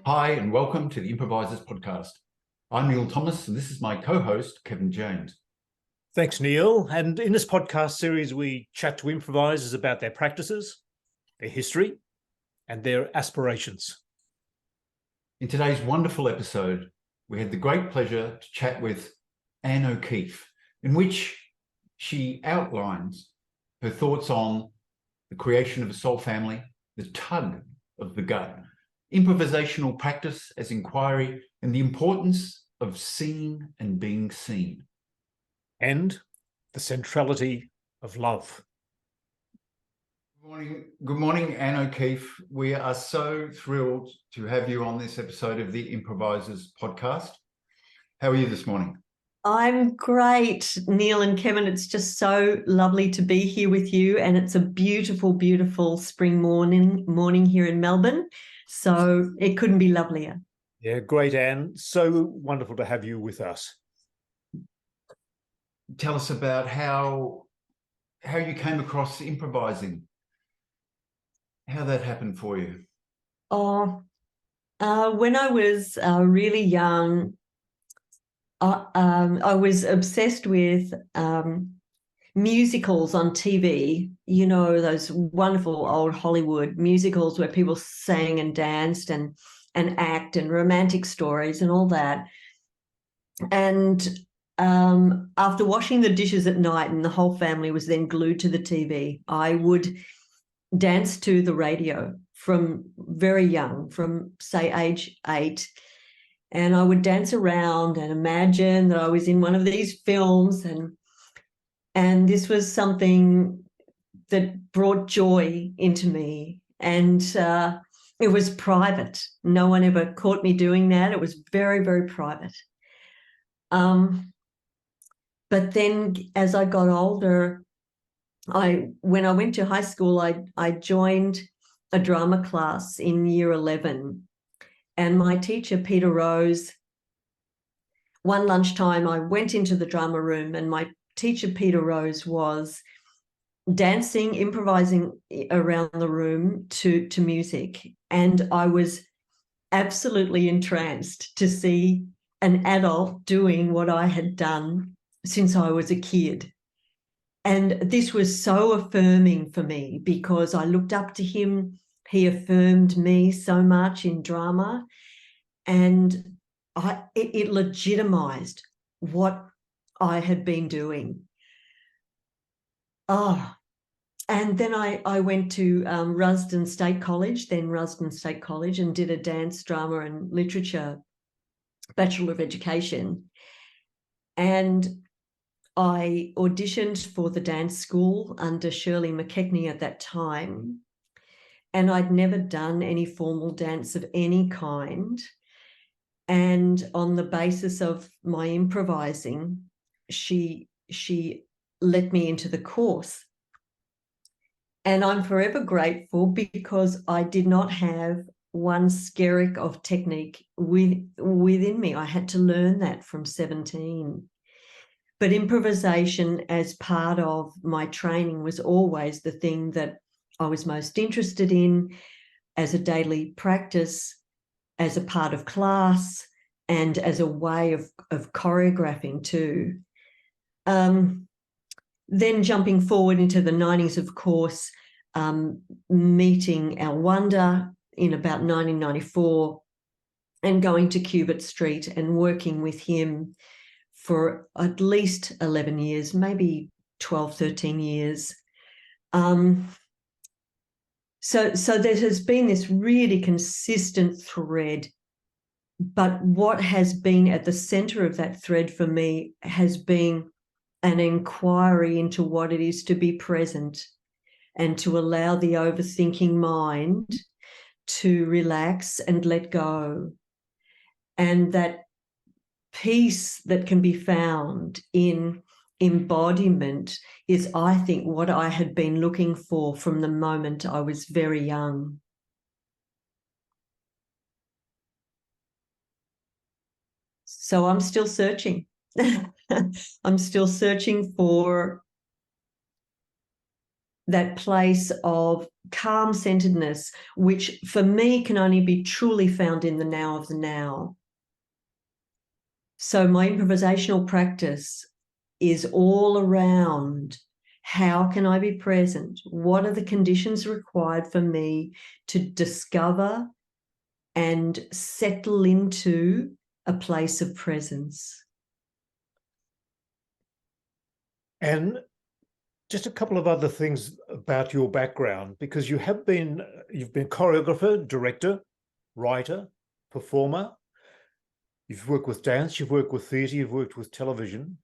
Hi, and welcome to the Improvisors Podcast. I'm Neil Thomas, and this is my co-host, Kevin Jeynes. Thanks, Neil. And in this podcast series, we chat to improvisers about their practices, their history, and their aspirations. In today's wonderful episode, we had the great pleasure to chat with Anne O'Keeffe, in which she outlines her thoughts on the creation of a soul family, the tug of the gut, improvisational practice as inquiry, and the importance of seeing and being seen. And the centrality of love. Good morning, Anne O'Keeffe. We are so thrilled to have you on this episode of the Improvisors Podcast. How are you this morning? I'm great, Neil and Kevin. It's just so lovely to be here with you, and it's a beautiful, beautiful spring morning here in Melbourne. So it couldn't be lovelier. Yeah, great, Anne. So wonderful to have you with us. Tell us about how you came across improvising, how that happened for you. When I was really young, I was obsessed with musicals on TV, you know, those wonderful old Hollywood musicals where people sang and danced and act and romantic stories and all that. And after washing the dishes at night and the whole family was then glued to the TV, I would dance to the radio from very young, from say age 8. And I would dance around and imagine that I was in one of these films, and this was something that brought joy into me. And it was private. No one ever caught me doing that. It was very, very private. But then as I got older, when I went to high school, I joined a drama class in year 11. And my teacher, Peter Rose, one lunchtime, I went into the drama room and my teacher, Peter Rose, was dancing, improvising around the room to music. And I was absolutely entranced to see an adult doing what I had done since I was a kid. And this was so affirming for me because I looked up to him. He affirmed me so much in drama, and it legitimized what I had been doing. And then I went to Rusden State College, and did a dance, drama and literature Bachelor of Education. And I auditioned for the dance school under Shirley McKechnie at that time. And I'd never done any formal dance of any kind. And on the basis of my improvising, she let me into the course. And I'm forever grateful because I did not have one skerrick of technique within me. I had to learn that from 17. But improvisation as part of my training was always the thing that I was most interested in as a daily practice, as a part of class, and as a way of choreographing too. Then jumping forward into the 90s, of course, meeting our Wunder in about 1994 and going to Cubitt Street and working with him for at least 11 years, maybe 12, 13 years. So there has been this really consistent thread, but what has been at the center of that thread for me has been an inquiry into what it is to be present and to allow the overthinking mind to relax and let go. And that peace that can be found in embodiment is, I think, what I had been looking for from the moment I was very young. So I'm still searching. I'm still searching for that place of calm centeredness, which for me can only be truly found in the now of the now. So my improvisational practice is all around how can I be present? What are the conditions required for me to discover and settle into a place of presence? And just a couple of other things about your background, because you've been choreographer, director, writer, performer. You've worked with dance, you've worked with theatre, you've worked with television.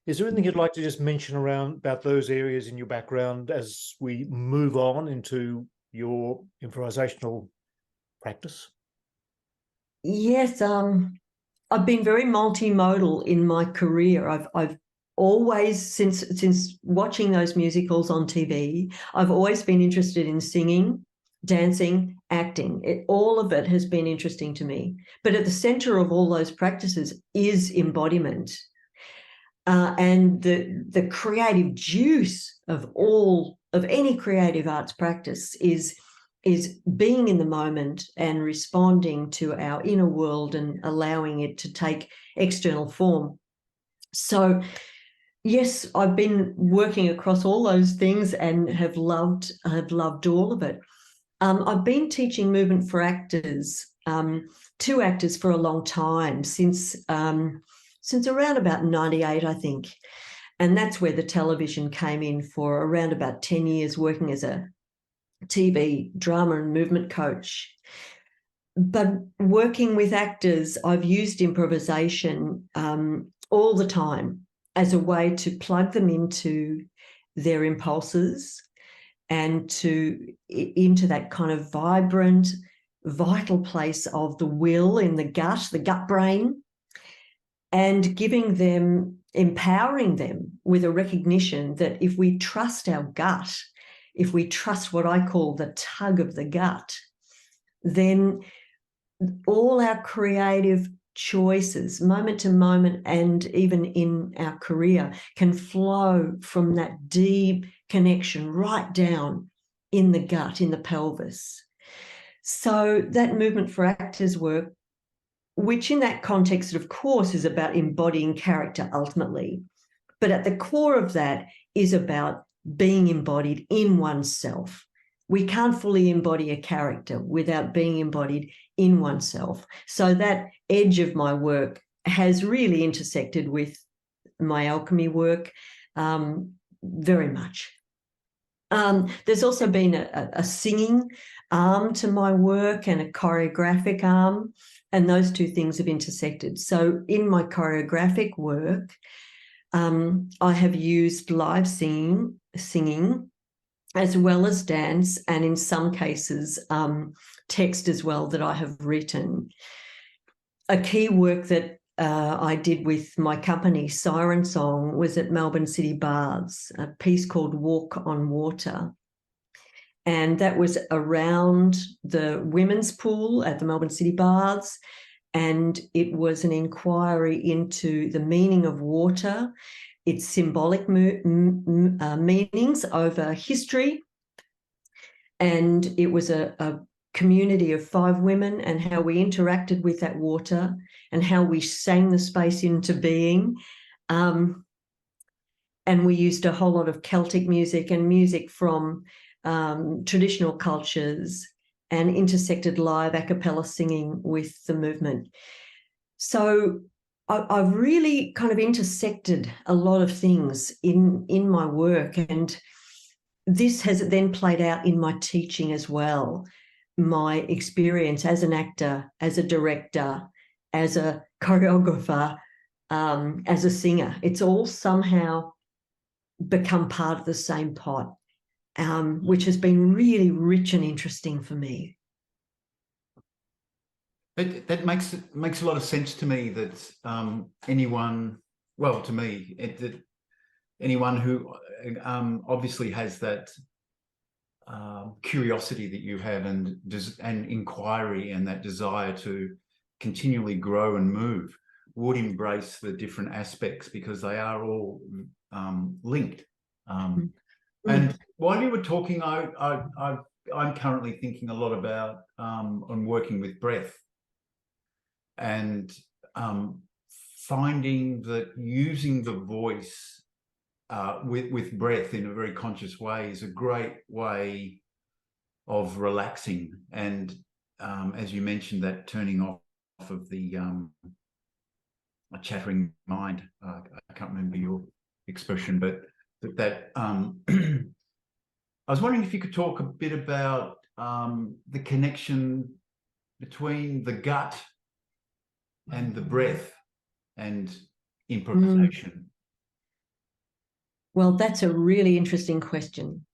Is there anything you'd like to just mention around about those areas in your background as we move on into your improvisational practice? Yes, I've been very multimodal in my career. I've always, since watching those musicals on TV, I've always been interested in singing, dancing, acting. All of it has been interesting to me. But at the center of all those practices is embodiment. And the creative juice of any creative arts practice is being in the moment and responding to our inner world and allowing it to take external form. So yes, I've been working across all those things and have loved all of it. I've been teaching movement for actors, to actors for a long time, since around about 98, I think. And that's where the television came in, for around about 10 years working as a TV drama and movement coach. But working with actors, I've used improvisation all the time as a way to plug them into their impulses and into that kind of vibrant, vital place of the will in the gut brain, and empowering them with a recognition that if we trust our gut, if we trust what I call the tug of the gut, then all our creative choices, moment to moment, and even in our career, can flow from that deep connection right down in the gut, in the pelvis. So that movement for actors work, which in that context, of course, is about embodying character ultimately. But at the core of that is about being embodied in oneself. We can't fully embody a character without being embodied in oneself. So that edge of my work has really intersected with my alchemy work very much. There's also been a singing arm to my work and a choreographic arm, and those two things have intersected. So in my choreographic work, I have used live singing as well as dance, and in some cases text as well that I have written. A key work that I did with my company, Siren Song, was at Melbourne City Baths, a piece called Walk on Water. And that was around the women's pool at the Melbourne City Baths. And it was an inquiry into the meaning of water, its symbolic meanings over history. And it was a community of 5 women, and how we interacted with that water and how we sang the space into being. And we used a whole lot of Celtic music and music from traditional cultures, and intersected live a cappella singing with the movement. So I've really kind of intersected a lot of things in my work, and this has then played out in my teaching as well. My experience as an actor, as a director, as a choreographer, as a singer, it's all somehow become part of the same pot, which has been really rich and interesting for me. That makes a lot of sense to me, that anyone who obviously has that curiosity that you have, and inquiry, and that desire to continually grow and move, would embrace the different aspects, because they are all linked. And while you were talking, I'm currently thinking a lot about on working with breath, and finding that using the voice with breath in a very conscious way is a great way of relaxing. And as you mentioned, that turning off of the a chattering mind. I can't remember your expression, but that I was wondering if you could talk a bit about the connection between the gut and the breath and improvisation. Well, that's a really interesting question,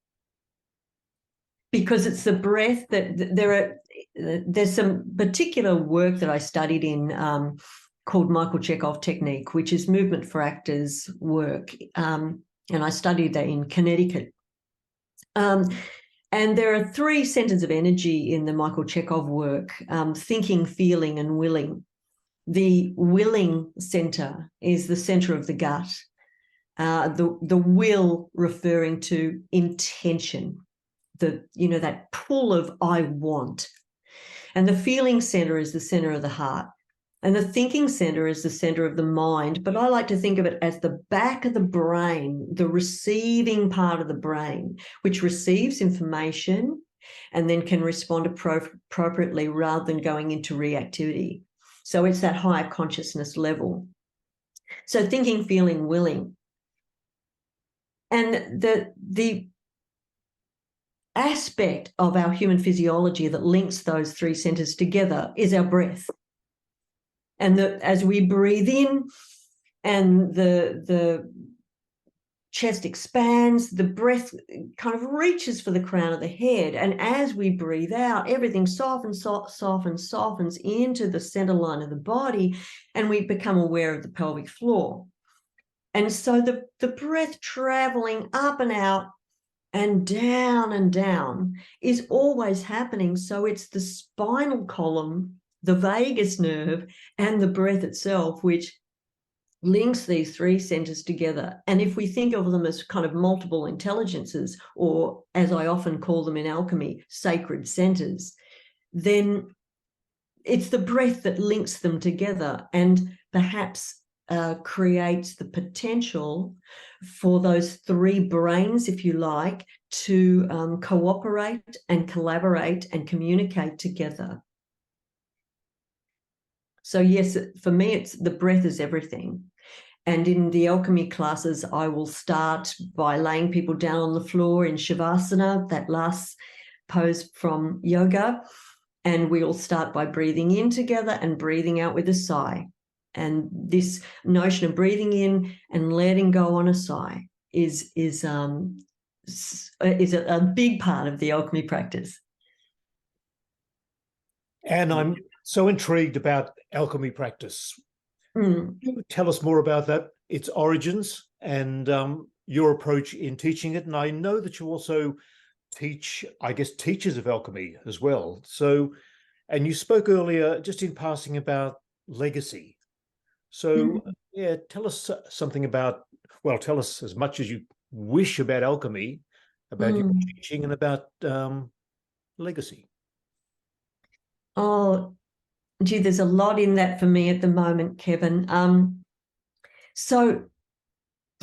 because it's the breath that there's some particular work that I studied in called Michael Chekhov technique, which is movement for actors work. And I studied that in Connecticut. And there are 3 centers of energy in the Michael Chekhov work: thinking, feeling, and willing. The willing center is the center of the gut. The will referring to intention, that pull of I want. And the feeling center is the center of the heart. And the thinking center is the center of the mind. But I like to think of it as the back of the brain, the receiving part of the brain, which receives information and then can respond appropriately rather than going into reactivity. So it's that higher consciousness level. So thinking, feeling, willing. And the aspect of our human physiology that links those 3 centers together is our breath. And as we breathe in and the chest expands, the breath kind of reaches for the crown of the head. And as we breathe out, everything softens into the center line of the body, and we become aware of the pelvic floor. And so the breath traveling up and out and down is always happening. So it's the spinal column, the vagus nerve, and the breath itself, which links these 3 centers together. And if we think of them as kind of multiple intelligences, or as I often call them in alchemy, sacred centers, then it's the breath that links them together and perhaps creates the potential for those 3 brains, if you like, to cooperate and collaborate and communicate together. So yes, for me, it's the breath is everything. And in the alchemy classes, I will start by laying people down on the floor in Shavasana, that last pose from yoga. And we'll start by breathing in together and breathing out with a sigh. And this notion of breathing in and letting go on a sigh is a big part of the alchemy practice. And I'm so intrigued about alchemy practice. Can you tell us more about that, its origins, and your approach in teaching it? And I know that you also teach, I guess, teachers of alchemy as well. So, and you spoke earlier, just in passing, about legacy. So, yeah, tell us something about, well, tell us as much as you wish about alchemy, about your teaching, and about legacy. Oh, gee, there's a lot in that for me at the moment, Kevin. So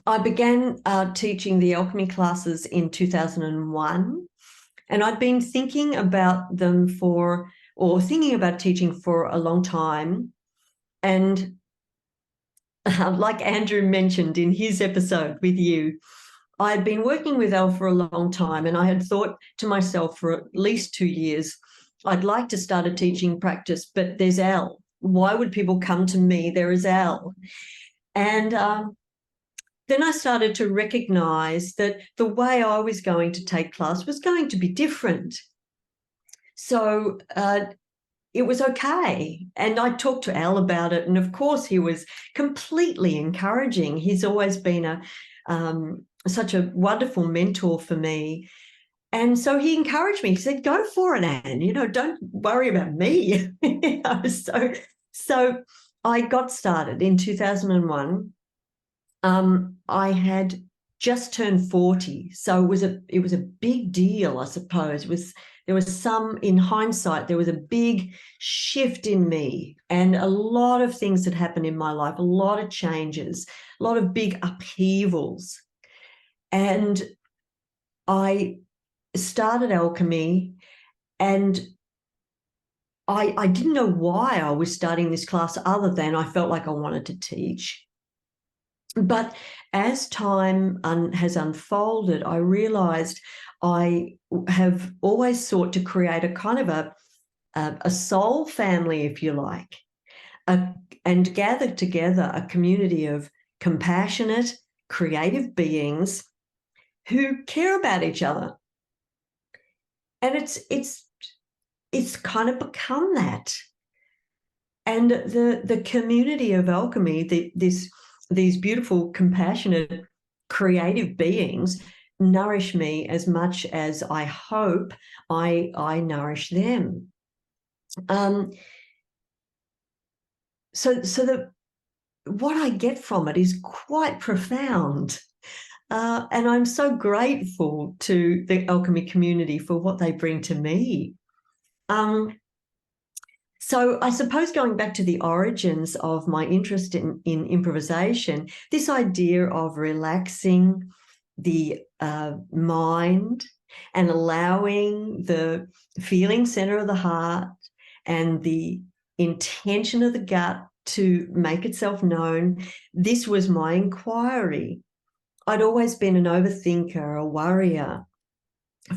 I began teaching the alchemy classes in 2001, and I'd been thinking about them thinking about teaching for a long time. And like Andrew mentioned in his episode with you, I had been working with Al for a long time, and I had thought to myself for at least 2 years, I'd like to start a teaching practice, but there's Al. Why would people come to me? There is Al. And then I started to recognize that the way I was going to take class was going to be different. So it was okay. And I talked to Al about it. And of course, he was completely encouraging. He's always been such a wonderful mentor for me. And so he encouraged me. He said, go for it, Anne, don't worry about me. So I got started in 2001. I had just turned 40. So it was a big deal, I suppose. There was some, in hindsight, there was a big shift in me, and a lot of things had happened in my life, a lot of changes, a lot of big upheavals. And I started Alchemy, and I didn't know why I was starting this class other than I felt like I wanted to teach. But as time has unfolded, I realized I have always sought to create a kind of a soul family, if you like, and gather together a community of compassionate, creative beings who care about each other. And it's kind of become that. And the community of alchemy, these beautiful, compassionate, creative beings nourish me as much as I hope I nourish them. So what I get from it is quite profound. And I'm so grateful to the alchemy community for what they bring to me. So I suppose going back to the origins of my interest in improvisation, this idea of relaxing the mind and allowing the feeling center of the heart and the intention of the gut to make itself known, this was my inquiry. I'd always been an overthinker, a worrier,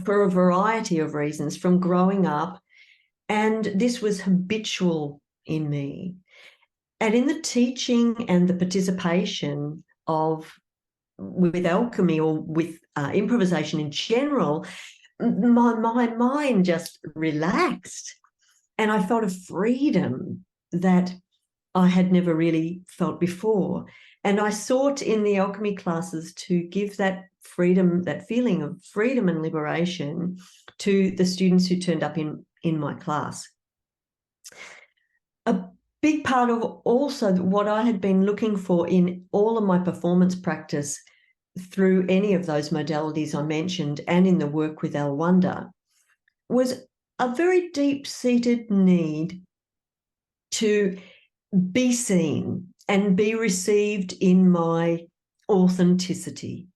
for a variety of reasons from growing up. And this was habitual in me. And in the teaching and the participation with alchemy or with improvisation in general, my mind just relaxed. And I felt a freedom that I had never really felt before. And I sought in the alchemy classes to give that freedom, that feeling of freedom and liberation to the students who turned up in my class. A big part of also what I had been looking for in all of my performance practice through any of those modalities I mentioned and in the work with Wunder was a very deep-seated need to be seen and be received in my authenticity.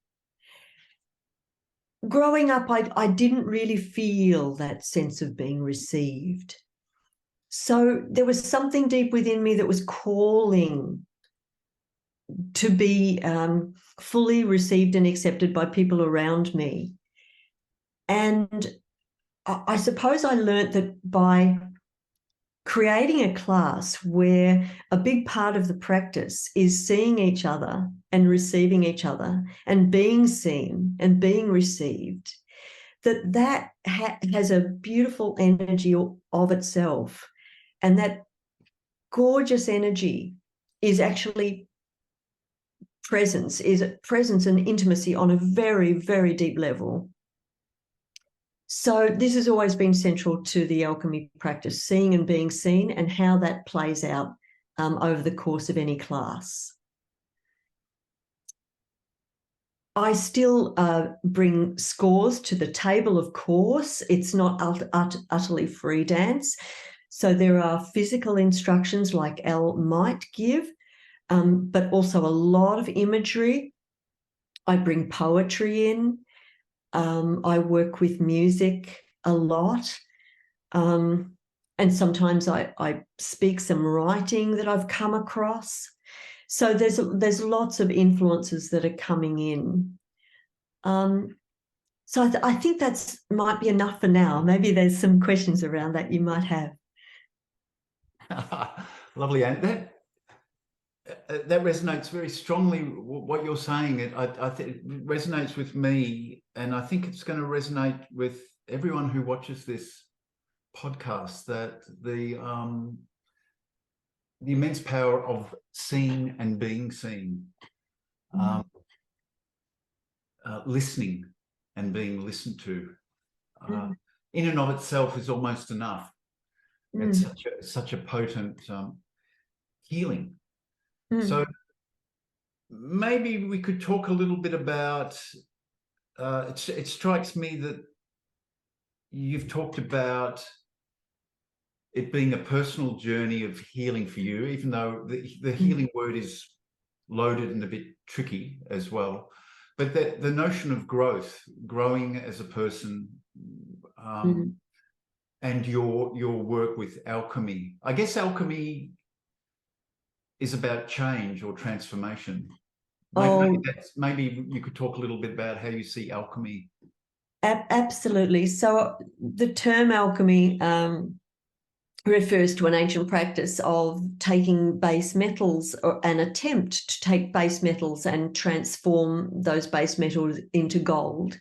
Growing up, I didn't really feel that sense of being received. So there was something deep within me that was calling to be fully received and accepted by people around me. And I suppose I learned that by creating a class where a big part of the practice is seeing each other and receiving each other and being seen and being received, that has a beautiful energy of itself. And that gorgeous energy is actually presence and intimacy on a very, very deep level. So this has always been central to the alchemy practice, seeing and being seen, and how that plays out over the course of any class. I still bring scores to the table, of course. It's not utterly free dance. So there are physical instructions like Elle might give, but also a lot of imagery. I bring poetry in. I work with music a lot. And sometimes I speak some writing that I've come across. So there's lots of influences that are coming in. So I think that's might be enough for now. Maybe there's some questions around that you might have. Lovely, and that resonates very strongly. What you're saying, I think it resonates with me, and I think it's going to resonate with everyone who watches this podcast. That the immense power of seeing and being seen, listening and being listened to, in and of itself is almost enough. It's such a potent healing. So maybe we could talk a little bit about, it strikes me that you've talked about it being a personal journey of healing for you, even though the healing word is loaded and a bit tricky as well. But the notion of growing as a person, and your work with alchemy. I guess alchemy is about change or transformation. Maybe you could talk a little bit about how you see alchemy. Absolutely. So the term alchemy refers to an ancient practice of taking base metals, or an attempt to take base metals and transform those base metals into gold.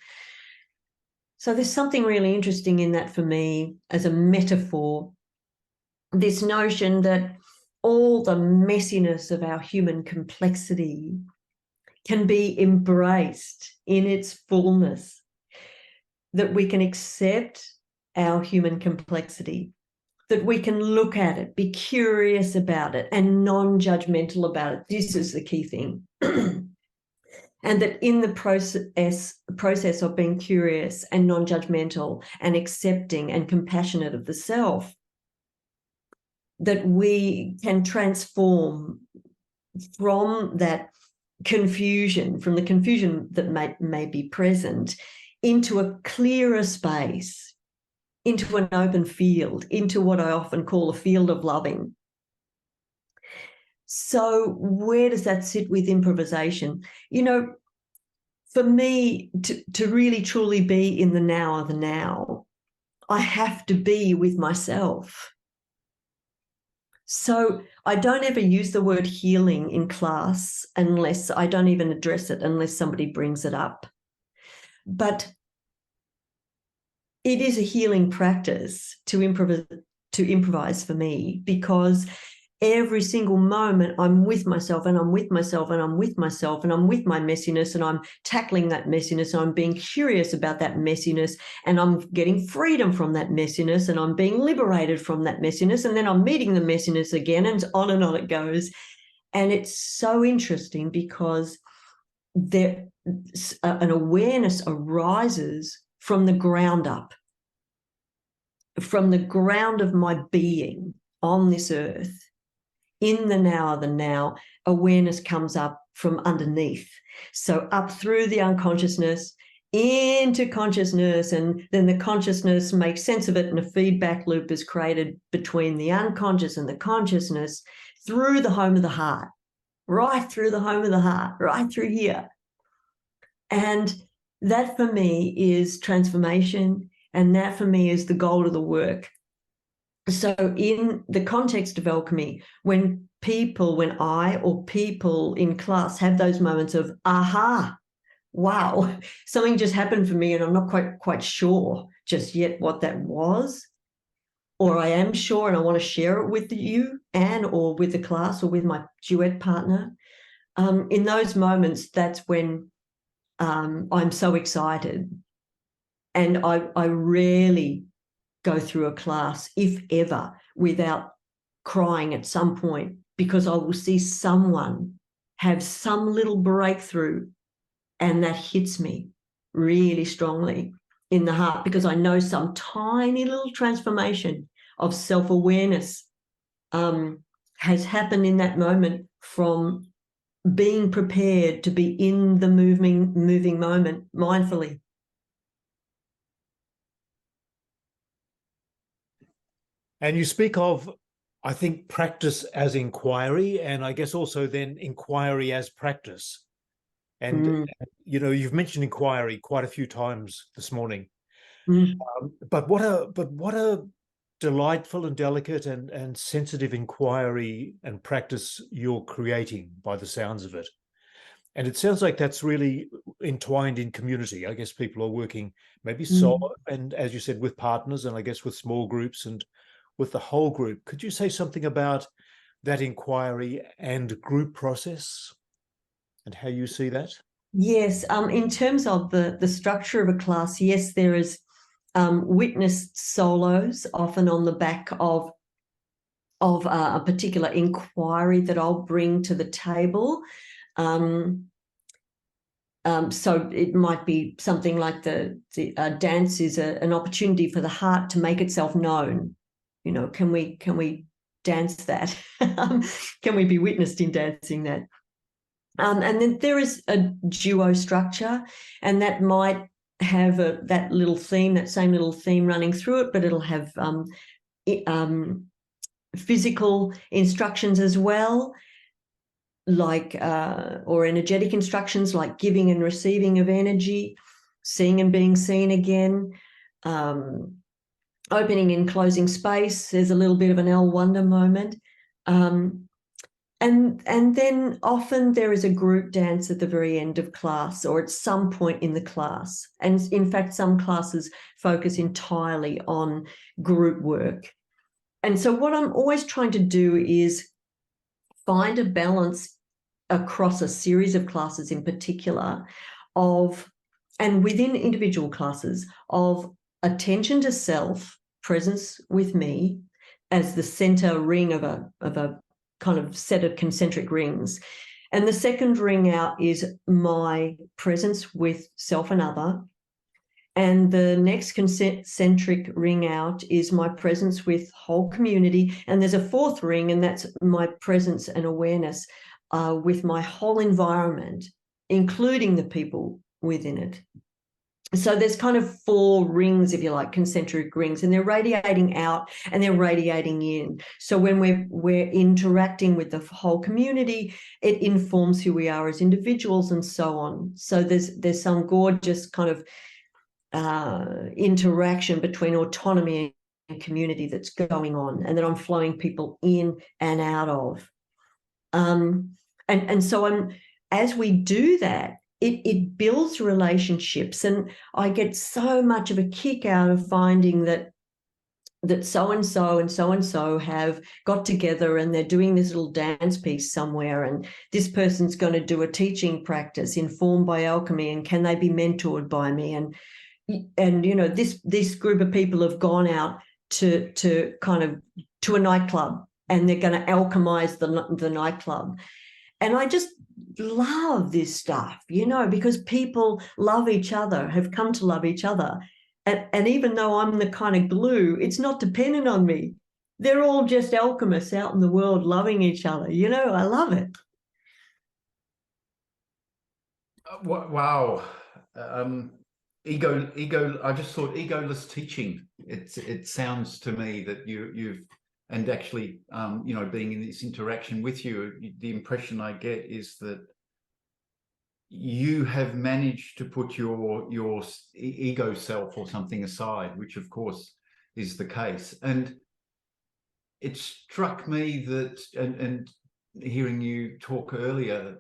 So there's something really interesting in that for me as a metaphor, this notion that all the messiness of our human complexity can be embraced in its fullness, that we can accept our human complexity, that we can look at it, be curious about it, and non-judgmental about it. This is the key thing. And that in the process of being curious and non-judgmental and accepting and compassionate of the self, that we can transform from that confusion, from the confusion that may be present, into a clearer space, into an open field, into what I often call a field of loving. So where does that sit with improvisation? You know, for me, to really truly be in the now of the now, I have to be with myself. So I don't ever use the word healing in class unless I don't even address it, unless somebody brings it up. But it is a healing practice to improvise for me, because every single moment I'm with myself and I'm with myself and I'm with myself and I'm with my messiness and I'm tackling that messiness and I'm being curious about that messiness and I'm getting freedom from that messiness and I'm being liberated from that messiness, and then I'm meeting the messiness again, and on it goes. And it's so interesting because an awareness arises from the ground up, from the ground of my being on this earth. In the now of the now, awareness comes up from underneath. So up through the unconsciousness, into consciousness, and then the consciousness makes sense of it, and a feedback loop is created between the unconscious and the consciousness through the home of the heart, right through the home of the heart, right through here. And that for me is transformation, and that for me is the goal of the work. So in the context of alchemy, when I or people in class have those moments of, aha, wow, something just happened for me and I'm not quite sure just yet what that was, or I am sure and I want to share it with you, Anne, or with the class, or with my duet partner. In those moments, that's when I'm so excited. And I rarely go through a class, if ever, without crying at some point, because I will see someone have some little breakthrough, and that hits me really strongly in the heart, because I know some tiny little transformation of self-awareness has happened in that moment, from being prepared to be in the moving moment mindfully. And you speak of, I think, practice as inquiry, and I guess also then inquiry as practice. And, you know, you've mentioned inquiry quite a few times this morning. But what a delightful and delicate and sensitive inquiry and practice you're creating by the sounds of it. And it sounds like that's really entwined in community. I guess people are working maybe solo, and as you said, with partners, and I guess with small groups and with the whole group. Could you say something about that inquiry and group process and how you see that? Yes, in terms of the structure of a class, yes, there is witnessed solos, often on the back of a particular inquiry that I'll bring to the table. So it might be something like the dance is an opportunity for the heart to make itself known. You know, can we dance that? Can we be witnessed in dancing that? And then there is a duo structure, and that might have that little theme, that same little theme running through it, but it'll have physical instructions as well, like or energetic instructions like giving and receiving of energy, seeing and being seen again, opening and closing space. There's a little bit of an Wunder moment. And then often there is a group dance at the very end of class or at some point in the class. And in fact, some classes focus entirely on group work. And so what I'm always trying to do is find a balance across a series of classes in particular and within individual classes, of attention to self, presence with me as the center ring of a kind of set of concentric rings. And the second ring out is my presence with self and other. And the next concentric ring out is my presence with whole community. And there's a fourth ring, and that's my presence and awareness with my whole environment, including the people within it. So there's kind of 4 rings, if you like, concentric rings, and they're radiating out and they're radiating in. So when we're interacting with the whole community, it informs who we are as individuals and so on. So there's some gorgeous kind of interaction between autonomy and community that's going on, and that I'm flowing people in and out of. And so as we do that, it builds relationships, and I get so much of a kick out of finding that so-and-so and so-and-so have got together and they're doing this little dance piece somewhere, and this person's going to do a teaching practice informed by alchemy, and can they be mentored by me? And you know, this group of people have gone out to a nightclub, and they're going to alchemize the nightclub. And I just love this stuff, you know, because people love each other, have come to love each other. And even though I'm the kind of glue, it's not dependent on me. They're all just alchemists out in the world loving each other. You know, I love it. Wow. Ego. I just thought egoless teaching. It sounds to me that you've, and actually, you know, being in this interaction with you, the impression I get is that you have managed to put your ego self or something aside, which of course is the case. And it struck me that, and hearing you talk earlier,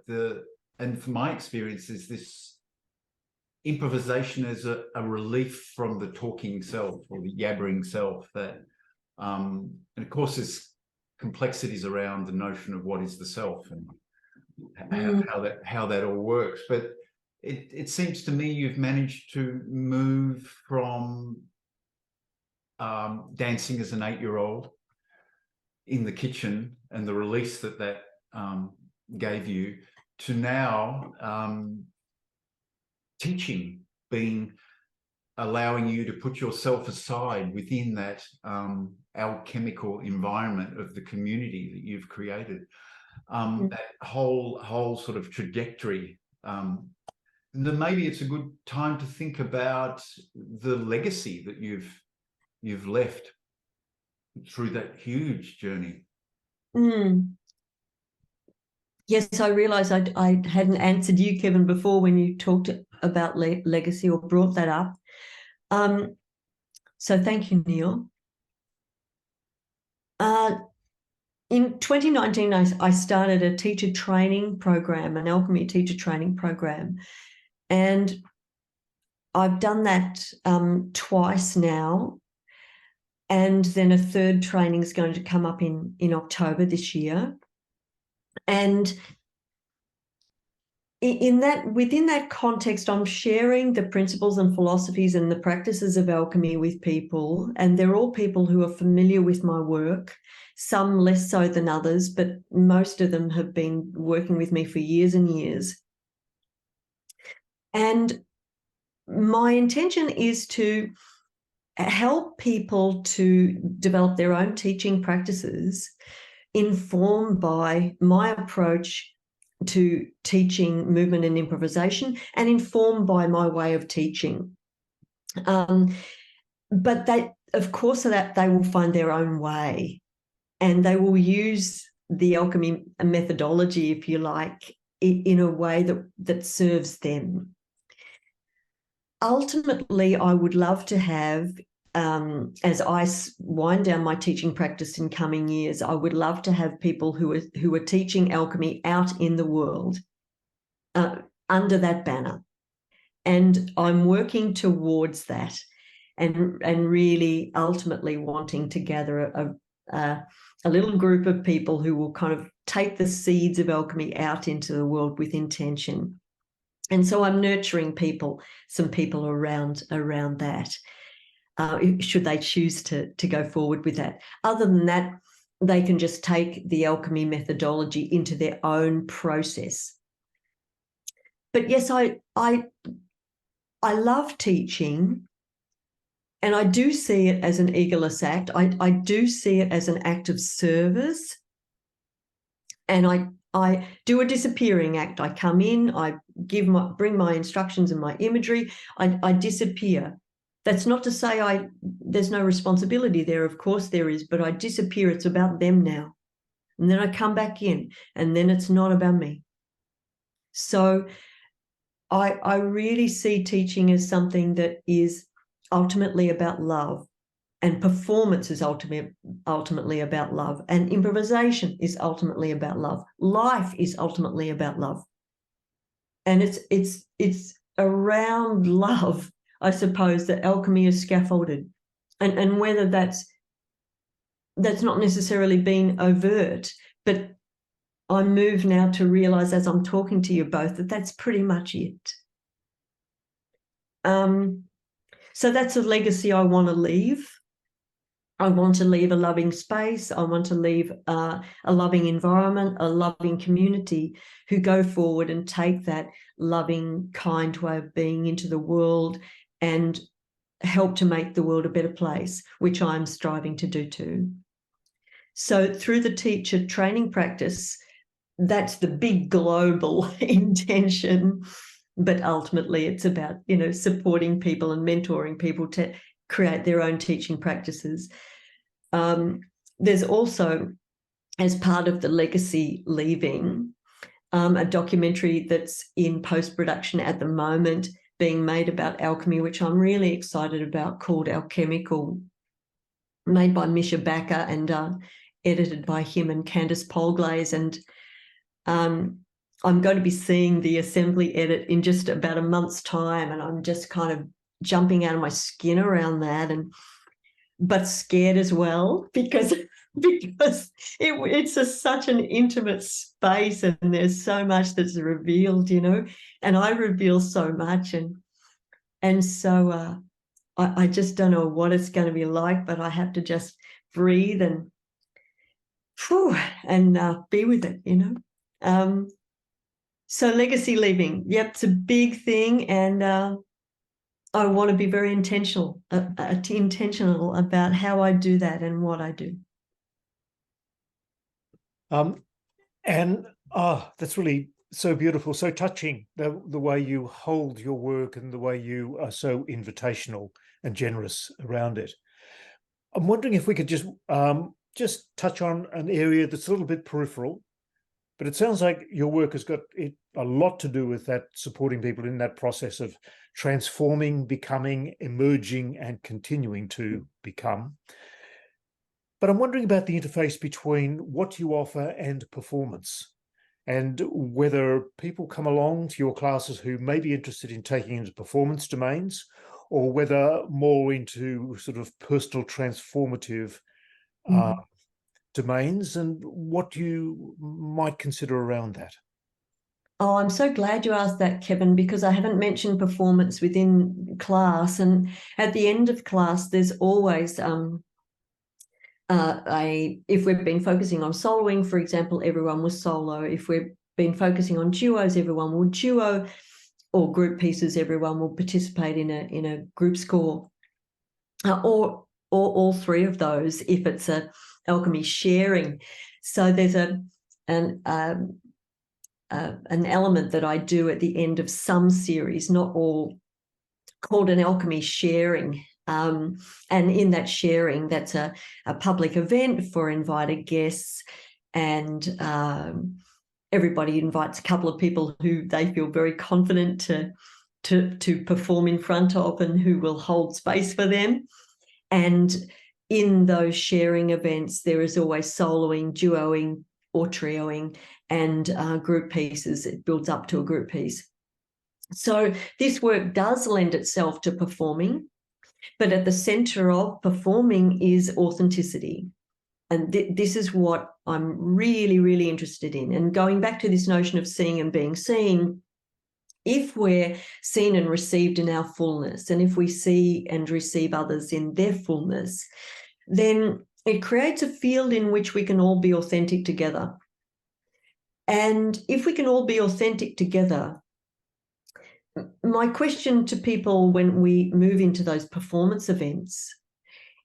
and from my experience, is this improvisation as a relief from the talking self or the yabbering self, that and of course there's complexities around the notion of what is the self and how that all works, but it seems to me you've managed to move from dancing as an 8-year-old in the kitchen and the release that gave you, to now teaching, allowing you to put yourself aside within that alchemical environment of the community that you've created. That whole sort of trajectory. Then maybe it's a good time to think about the legacy that you've left through that huge journey. Yes, I realised I hadn't answered you, Kevin, before when you talked about legacy or brought that up. So thank you, Neil. In 2019, I started a teacher training program, an Alchemy Teacher Training program. And I've done that twice now. And then a third training is going to come up in October this year. And within that context, I'm sharing the principles and philosophies and the practices of alchemy with people, and they're all people who are familiar with my work. some less so than others, but most of them have been working with me for years and years. And my intention is to help people to develop their own teaching practices informed by my approach to teaching movement and improvisation, and informed by my way of teaching. But they, of course, that they will find their own way, and they will use the alchemy methodology, if you like, in a way that serves them. Ultimately, I would love to have, as I wind down my teaching practice in coming years, I would love to have people who are teaching alchemy out in the world under that banner. And I'm working towards that, and really ultimately wanting to gather a little group of people who will kind of take the seeds of alchemy out into the world with intention. And so I'm nurturing some people around that, should they choose to go forward with that. Other than that, they can just take the alchemy methodology into their own process. But yes, I love teaching, and I do see it as an egoless act. I do see it as an act of service, and I do a disappearing act. I come in, I bring my instructions and my imagery, I disappear. That's not to say there's no responsibility there, of course there is, but I disappear. It's about them now. And then I come back in, and then it's not about me. So I really see teaching as something that is ultimately about love, and performance is ultimately about love, and improvisation is ultimately about love. Life is ultimately about love. And it's around love, I suppose, that alchemy is scaffolded. And whether that's not necessarily been overt, but I move now to realize as I'm talking to you both that that's pretty much it. So that's a legacy I want to leave. I want to leave a loving space. I want to leave a loving environment, a loving community who go forward and take that loving, kind way of being into the world and help to make the world a better place, which I'm striving to do too. So through the teacher training practice, that's the big global intention. But ultimately, it's about, supporting people and mentoring people to create their own teaching practices. There's also, as part of the legacy leaving, a documentary that's in post-production at the moment being made about alchemy, which I'm really excited about, called Alchemical, made by Misha Bakker and edited by him and Candice Polglaze. And I'm going to be seeing the assembly edit in just about a month's time, and I'm just kind of jumping out of my skin around that, but scared as well because it's such an intimate space, and there's so much that's revealed, and I reveal so much, and so I just don't know what it's going to be like, but I have to just breathe and be with it, So legacy leaving, yep, it's a big thing, and I want to be very intentional about how I do that and what I do. And that's really so beautiful, so touching, the way you hold your work and the way you are so invitational and generous around it. I'm wondering if we could just touch on an area that's a little bit peripheral, but it sounds like your work has got a lot to do with that, supporting people in that process of transforming, becoming, emerging, and continuing to become. But I'm wondering about the interface between what you offer and performance, and whether people come along to your classes who may be interested in taking into performance domains, or whether more into sort of personal transformative domains, and what you might consider around that. Oh, I'm so glad you asked that, Kevin, because I haven't mentioned performance within class. And at the end of class, there's always if we've been focusing on soloing, for example, everyone was solo. If we've been focusing on duos, everyone will duo, or group pieces, everyone will participate in a group score, or all three of those if it's a alchemy sharing. So there's an element that I do at the end of some series, not all, called an alchemy sharing. And in that sharing, that's a public event for invited guests, and everybody invites a couple of people who they feel very confident to perform in front of and who will hold space for them. And in those sharing events, there is always soloing, duoing, or trioing, and group pieces. It builds up to a group piece. So this work does lend itself to performing, but at the center of performing is authenticity. And this is what I'm really, really interested in. And going back to this notion of seeing and being seen, if we're seen and received in our fullness, and if we see and receive others in their fullness, then it creates a field in which we can all be authentic together. And if we can all be authentic together, my question to people when we move into those performance events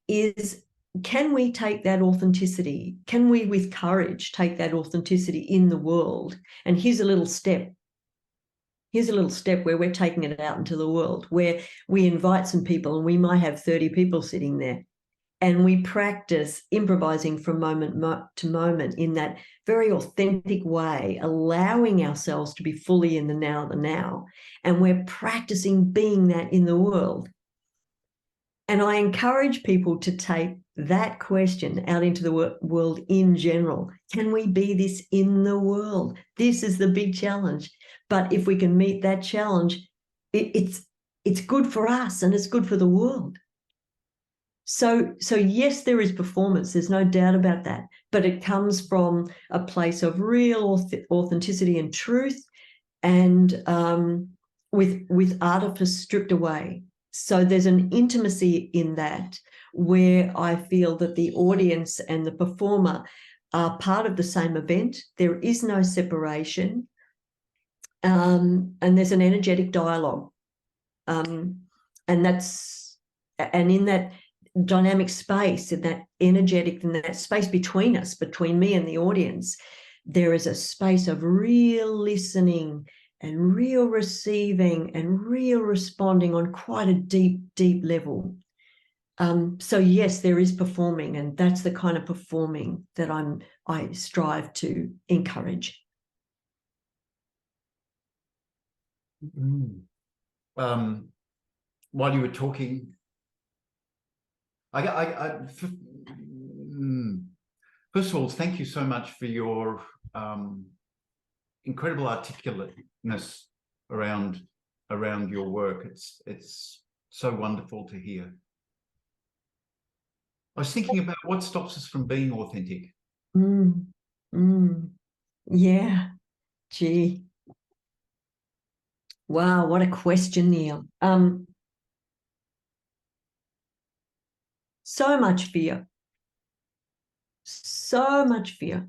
is, can we take that authenticity? Can we, with courage, take that authenticity in the world? And here's a little step. Here's a little step where we're taking it out into the world, where we invite some people, and we might have 30 people sitting there, and we practice improvising from moment to moment in that very authentic way, allowing ourselves to be fully in the now, and we're practicing being that in the world. And I encourage people to take that question out into the world in general. Can we be this in the world? This is the big challenge. But if we can meet that challenge, it's good for us and it's good for the world. So yes, there is performance. There's no doubt about that. But it comes from a place of real authenticity and truth, and with artifice stripped away. So there's an intimacy in that where I feel that the audience and the performer are part of the same event. There is no separation. And there's an energetic dialogue. And in that dynamic space, in that space between us, between me and the audience, there is a space of real listening and real receiving and real responding on quite a deep, deep level. So yes, there is performing, and that's the kind of performing that I strive to encourage. While you were talking, first of all, thank you so much for your incredible articulateness around your work. It's so wonderful to hear. I was thinking about what stops us from being authentic. Yeah, gee. Wow, what a question, Neil. So much fear. So much fear.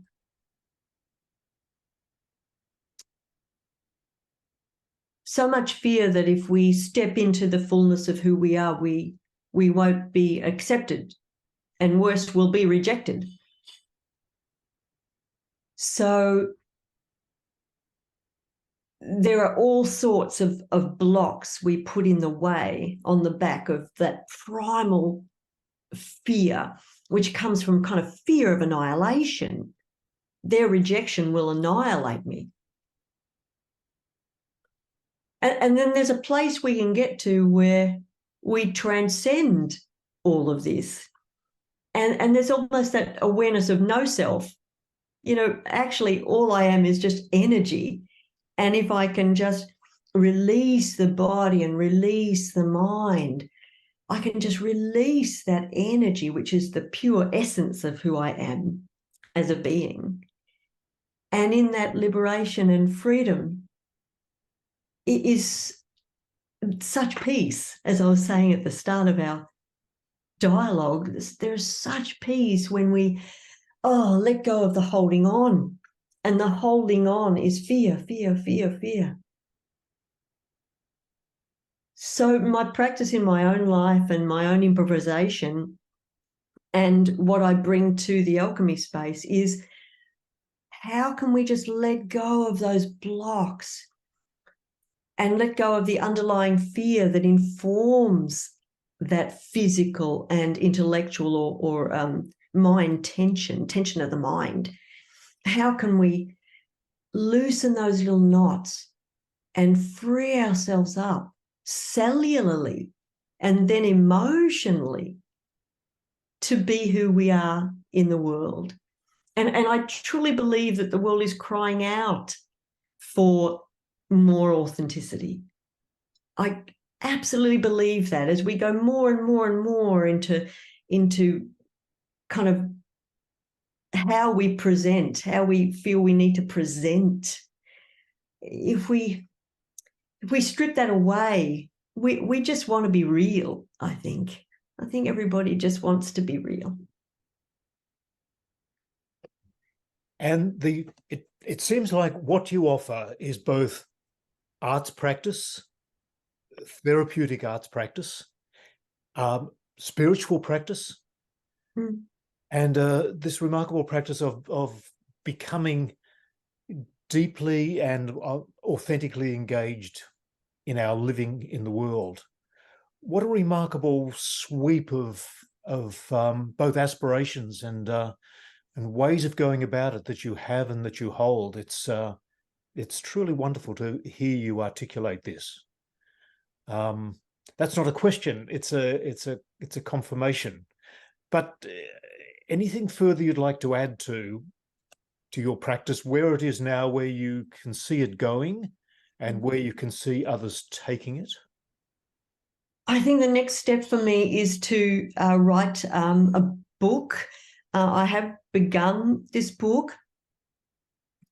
So much fear that if we step into the fullness of who we are, we won't be accepted, and worse, we'll be rejected. So there are all sorts of blocks we put in the way on the back of that primal fear, which comes from kind of fear of annihilation. Their rejection will annihilate me. And then there's a place we can get to where we transcend all of this. And there's almost that awareness of no self. You know, actually, all I am is just energy. And if I can just release the body and release the mind, I can just release that energy, which is the pure essence of who I am as a being. And in that liberation and freedom, it is such peace, as I was saying at the start of our dialogue, there's such peace when we let go of the holding on. And the holding on is fear, fear, fear, fear. So my practice in my own life and my own improvisation and what I bring to the alchemy space is, how can we just let go of those blocks and let go of the underlying fear that informs that physical and intellectual or mind tension of the mind? How can we loosen those little knots and free ourselves up cellularly and then emotionally to be who we are in the world? And I truly believe that the world is crying out for more authenticity. I absolutely believe that as we go more and more and more into kind of how we present, how we feel we need to present. If we strip that away, we just want to be real, I think. I think everybody just wants to be real. And it seems like what you offer is both arts practice, therapeutic arts practice, spiritual practice, and this remarkable practice of becoming deeply and authentically engaged in our living in the world. What a remarkable sweep of both aspirations and ways of going about it that you have and that you hold. It's truly wonderful to hear you articulate this. That's not a question; it's a confirmation. But anything further you'd like to add to your practice, where it is now, where you can see it going, and where you can see others taking it? I think the next step for me is to write a book. I have begun this book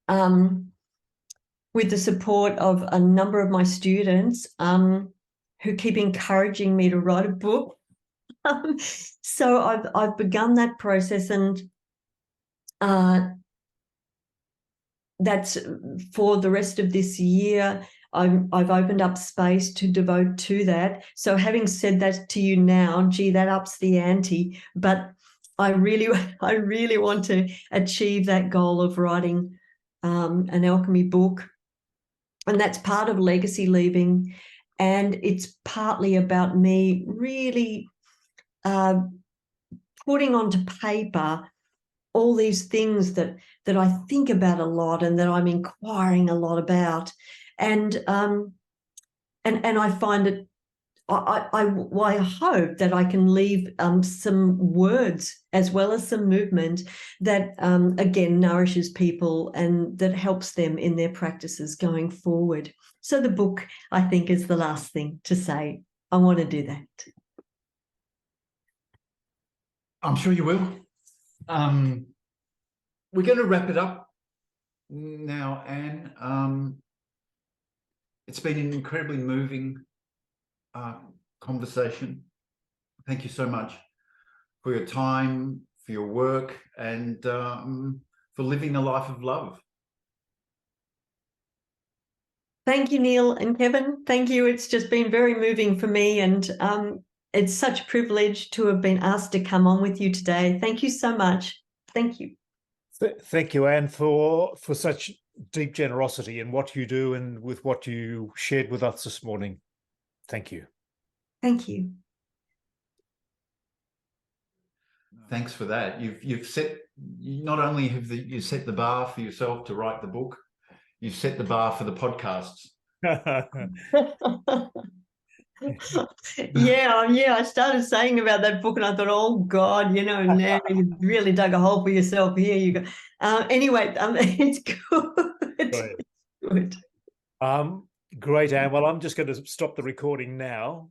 with the support of a number of my students who keep encouraging me to write a book. So I've begun that process, and that's for the rest of this year. I've opened up space to devote to that. So having said that to you now, gee, that ups the ante. But I really want to achieve that goal of writing an alchemy book. And that's part of legacy leaving. And it's partly about me really putting onto paper all these things that I think about a lot and that I'm inquiring a lot about. And I find it, I hope that I can leave some words as well as some movement that, again, nourishes people and that helps them in their practices going forward. So the book, I think, is the last thing to say. I want to do that. I'm sure you will. We're going to wrap it up now, Anne. It's been an incredibly moving conversation. Thank you so much for your time, for your work, and for living a life of love. Thank you, Neil and Kevin. Thank you. It's just been very moving for me, and it's such a privilege to have been asked to come on with you today. Thank you so much. Thank you. Thank you, Anne, for such deep generosity in what you do and with what you shared with us this morning. Thank you. Thank you. Thanks for that. You've set, not only have you set the bar for yourself to write the book, you've set the bar for the podcasts. Yeah. I started saying about that book, and I thought, oh God, now you really dug a hole for yourself. Here you go. Anyway, it's good. Great. It's good. Great, Anne. Well, I'm just going to stop the recording now.